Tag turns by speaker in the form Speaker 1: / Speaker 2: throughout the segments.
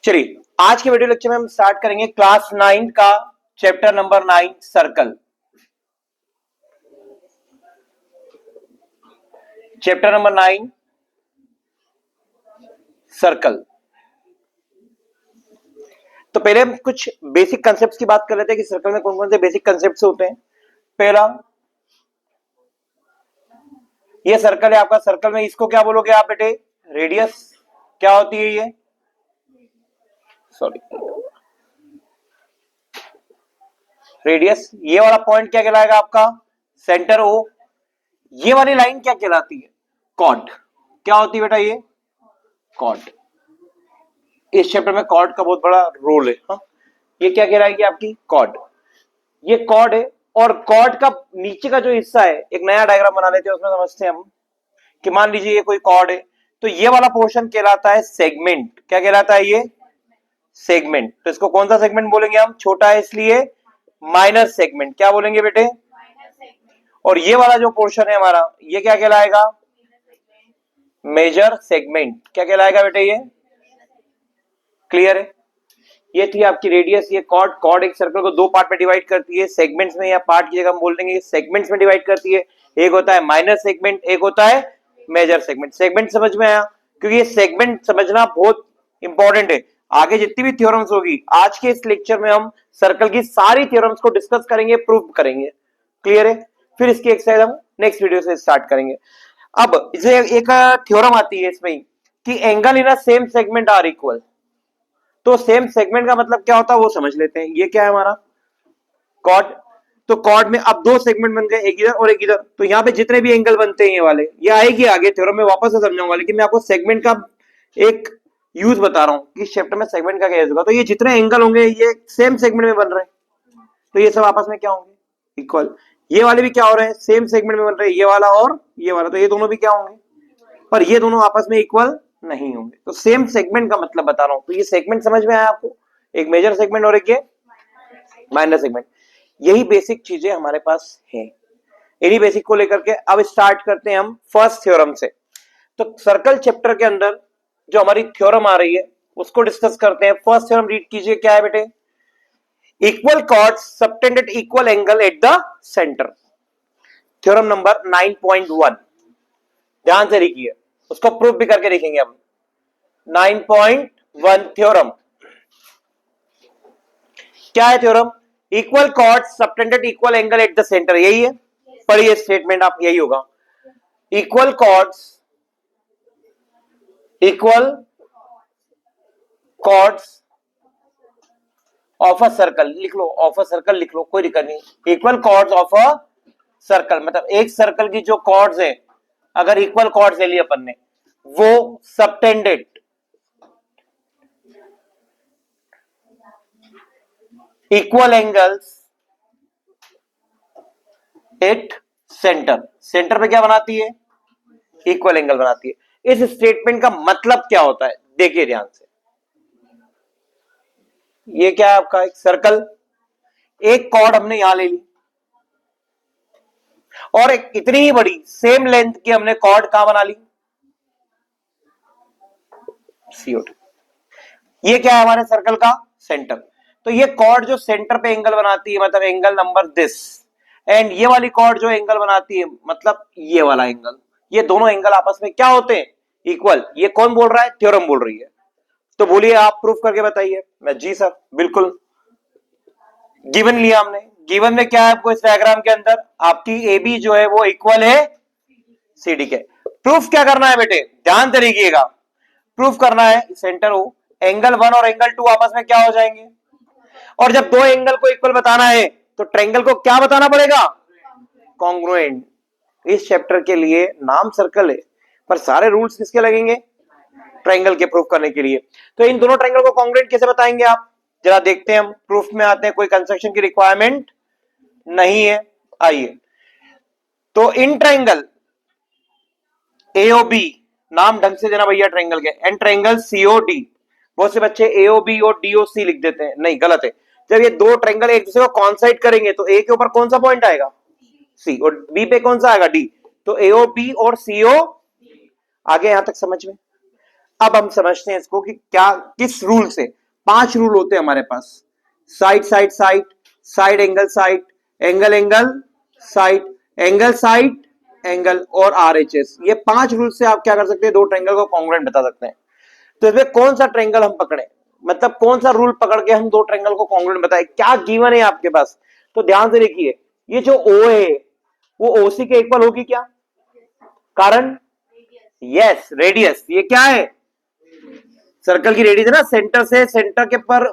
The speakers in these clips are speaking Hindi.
Speaker 1: चलिए आज के वीडियो लेक्चर में हम स्टार्ट करेंगे क्लास 9 का chapter number 9 circle. Chapter number 9 circle. तो पहले हम कुछ बेसिक कंसेप्ट्स की बात कर लेते हैं कि सर्कल में कौन कौन से बेसिक कंसेप्ट्स होते हैं। पहला, ये सर्कल है आपका। सर्कल में इसको क्या बोलोगे आप बेटे? रेडियस। क्या होती है ये? Sorry, radius. ये वाला पॉइंट क्या कहलाएगा आपका? Centre O. ये वाली लाइन क्या कहलाती है? कॉर्ड। क्या होती है बेटा ये? कॉर्ड। इस चैप्टर में कॉर्ड का बहुत बड़ा रोल है। हाँ, ये क्या कहलाएगी आपकी? कॉर्ड। ये कॉर्ड है और कॉर्ड का नीचे का जो हिस्सा है, एक नया डायग्राम बना लेते हैं, उसमें समझते हैं हम कि मान लीजिए ये कोई कॉर्ड है, तो ये वाला पोर्शन कहलाता है सेगमेंट। क्या कहलाता है ये? सेगमेंट। तो इसको कौन सा सेगमेंट बोलेंगे हम? छोटा है इसलिए माइनर सेगमेंट। क्या बोलेंगे बेटे? और ये वाला जो पोर्शन है हमारा, ये क्या कहलाएगा? Major segment. क्या कहलाएगा बेटे ये? क्लियर है? ये थी आपकी रेडियस। ये कॉर्ड। कॉर्ड एक सर्कल को दो पार्ट में डिवाइड करती है, सेगमेंट्स में, या पार्ट की जगह हम बोल देंगे सेगमेंट्स में डिवाइड करती है। एक होता है माइनर सेगमेंट, एक होता है मेजर सेगमेंट। सेगमेंट समझ में आया? क्योंकि ये सेगमेंट समझना बहुत इंपॉर्टेंट है। आगे जितनी भी थ्योरम्स होगी, आज के इस लेक्चर में हम सर्कल की सारी थ्योरम्स को डिस्कस करेंगे, प्रूव करेंगे। क्लियर है? फिर इसकी एक्सरसाइज हम नेक्स्ट वीडियो से स्टार्ट करेंगे। अब इसे एक थ्योरम आती है इसमें कि angle in a same segment are equal. तो सेम सेगमेंट का मतलब क्या होता है वो समझ लेते हैं। ये क्या है हमारा? कॉर्ड। तो कॉर्ड में अब दो सेगमेंट बन गए, एक इधर और एक इधर। तो यहाँ पे जितने भी एंगल बनते हैं ये वाले, ये आएगी आगे थ्योरम में वापस से समझाऊंगा, लेकिन मैं आपको सेगमेंट का एक यूज बता रहा हूँ इस चैप्टर में सेगमेंट का क्या यूज होगा। तो ये जितने एंगल होंगे ये सेम सेगमेंट में बन रहे हैं, तो ये सब आपस में क्या होंगे? इक्वल। ये वाले भी क्या हो रहे हैं? सेम सेगमेंट में बन रहे हैं, ये वाला और ये वाला। तो ये दोनों भी क्या होंगे? पर ये दोनों आपस में इक्वल नहीं होंगे। तो सेम सेगमेंट का मतलब बता रहा हूं। तो ये सेगमेंट समझ में आया आपको? एक मेजर सेगमेंट और एक ये माइनर सेगमेंट। यही बेसिक चीजें हमारे पास है। इन्हीं बेसिक को लेकर के अब स्टार्ट करते हैं हम फर्स्ट थ्योरम से। तो सर्कल चैप्टर के अंदर जो हमारी थ्योरम आ रही है उसको डिस्कस करते हैं। फर्स्ट थ्योरम रीड कीजिए। क्या है बेटे? Equal chords subtended equal angle at the centre. Theorem number 9.1। ध्यान से लिखिए, उसको प्रूफ भी करके देखेंगे हम। 9.1 थ्योरम। क्या है theorem? Equal chords subtended equal angle at the centre. यही है, पढ़िए स्टेटमेंट आप, यही होगा। Equal chords, equal chords of a circle. लिख लो, ऑफ अ सर्कल लिख लो, कोई दिक्कत नहीं। Equal chords of a circle मतलब एक सर्कल की जो कॉर्ड्स है, अगर इक्वल कॉर्ड्स ले लिए अपन ने, वो subtended equal angles at centre. Centre पे क्या बनाती है? इक्वल एंगल बनाती है। इस स्टेटमेंट का मतलब क्या होता है देखिए ध्यान से। ये क्या है आपका? एक सर्कल, एक कॉर्ड हमने यहां ले ली और एक इतनी ही बड़ी सेम लेंथ की हमने कॉर्ड कहां बना ली? CO2। ये क्या है हमारे सर्कल का? सेंटर। तो ये कॉर्ड जो सेंटर पे एंगल बनाती है, मतलब एंगल नंबर दिस, एंड ये वाली कॉर्ड जो एंगल बनाती है, मतलब ये वाला एंगल, ये दोनों एंगल आपस में क्या होते हैं? इक्वल। ये कौन बोल रहा है? थ्योरम बोल रही है। तो बोलिए आप प्रूफ करके बताइए। मैं जी सर बिल्कुल। गिवन लिया हमने। गिवन में क्या है आपको इस डायग्राम के अंदर? आपकी AB जो है वो इक्वल है CD के। प्रूफ क्या करना है बेटे? ध्यान से देखिएगा। प्रूफ करना है सेंटर O, एंगल 1 और एंगल 2 आपस में क्या हो जाएंगे? और जब दो एंगल को इक्वल बताना है तो ट्रायंगल को क्या बताना पड़ेगा? कॉन्ग्रुएंट। इस चैप्टर के लिए नाम सर्कल है, पर सारे रूल्स किसके लगेंगे? ट्रायंगल के प्रूफ करने के लिए। तो इन दोनों ट्रायंगल को कॉन्ग्रुएंट कैसे बताएंगे आप? जरा देखते हैं हम। प्रूफ में आते हैं, कोई कंस्ट्रक्शन की रिक्वायरमेंट नहीं है। आइए, तो इन ट्रायंगल AOB, नाम ढंग से देना भैया ट्रायंगल के, एंड ट्रायंगल COD। बहुत से बच्चे AOB और DOC लिख देते हैं, नहीं गलत है। जब ये दो ट्रायंगल एक दूसरे को कॉन्साइड करेंगे तो A के ऊपर कौन सा पॉइंट आएगा? C, और B पे कौन सा आएगा? D। तो AOB और CO। आगे यहां तक समझ में? अब हम समझते हैं इसको कि क्या किस रूल से। 5 रूल होते हैं हमारे पास, side side side, side angle side, angle angle side, angle side angle और आरएचएस। ये 5 रूल से आप क्या कर सकते हैं, दो ट्रायंगल को कॉन्ग्रुएंट बता सकते हैं। तो इसमें कौन सा ट्रायंगल हम पकड़े, मतलब कौन सा रूल पकड़ के हम दो ट्रायंगल को कॉन्ग्रुएंट बताए, क्या गिवन है आपके पास। तो ध्यान से देखिए, ये जो ओ है वो ओसी के इक्वल होगी क्या, कारण यस रेडियस। ये क्या है, सर्कल की रेडियस है ना, सेंटर से सेंटर के पर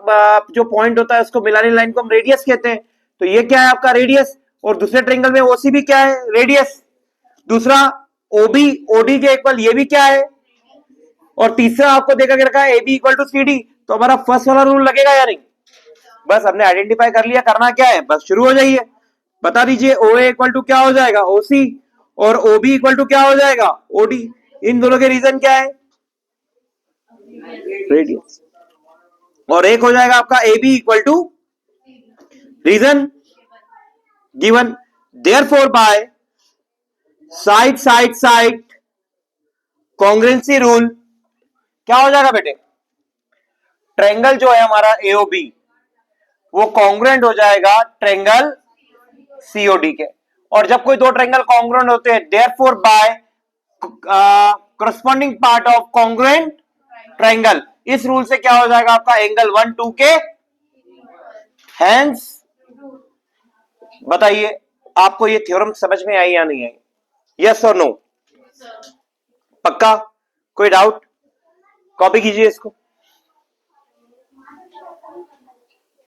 Speaker 1: जो पॉइंट होता है उसको मिलाने लाइन को हम रेडियस कहते हैं। तो ये क्या है आपका रेडियस, और दूसरे ट्रायंगल में ओसी भी क्या है रेडियस। दूसरा ओबी ओडी के इक्वल ये भी क्या है, और तीसरा आपको देखा के रखा है A B equal to C D. तो हमारा फर्स्ट वाला रूल लगेगा या नहीं, बस हमने आइडेंटिफाई कर लिया, करना क्या है, बस शुरू हो जाइए। बता दीजिए ओ ए इक्वल टू क्या हो जाएगा ओसी, और ओबी इक्वल टू क्या हो जाएगा ओडी। इन दोनों के रीजन क्या है रेडियस, और एक हो जाएगा आपका A B equal to reason given. Therefore by side side side congruency rule क्या हो जाएगा बेटे, ट्रायंगल जो है हमारा एओबी वो कॉन्ग्रुएंट हो जाएगा ट्रायंगल सीओडी के। और जब कोई दो ट्रायंगल कॉन्ग्रुएंट होते हैं, therefore by corresponding part of congruent triangle, इस रूल से क्या हो जाएगा आपका एंगल 1 2 के हैंस। बताइए आपको ये थ्योरम समझ में आई या नहीं आई, यस और नो, पक्का, कोई डाउट, कॉपी कीजिए इसको।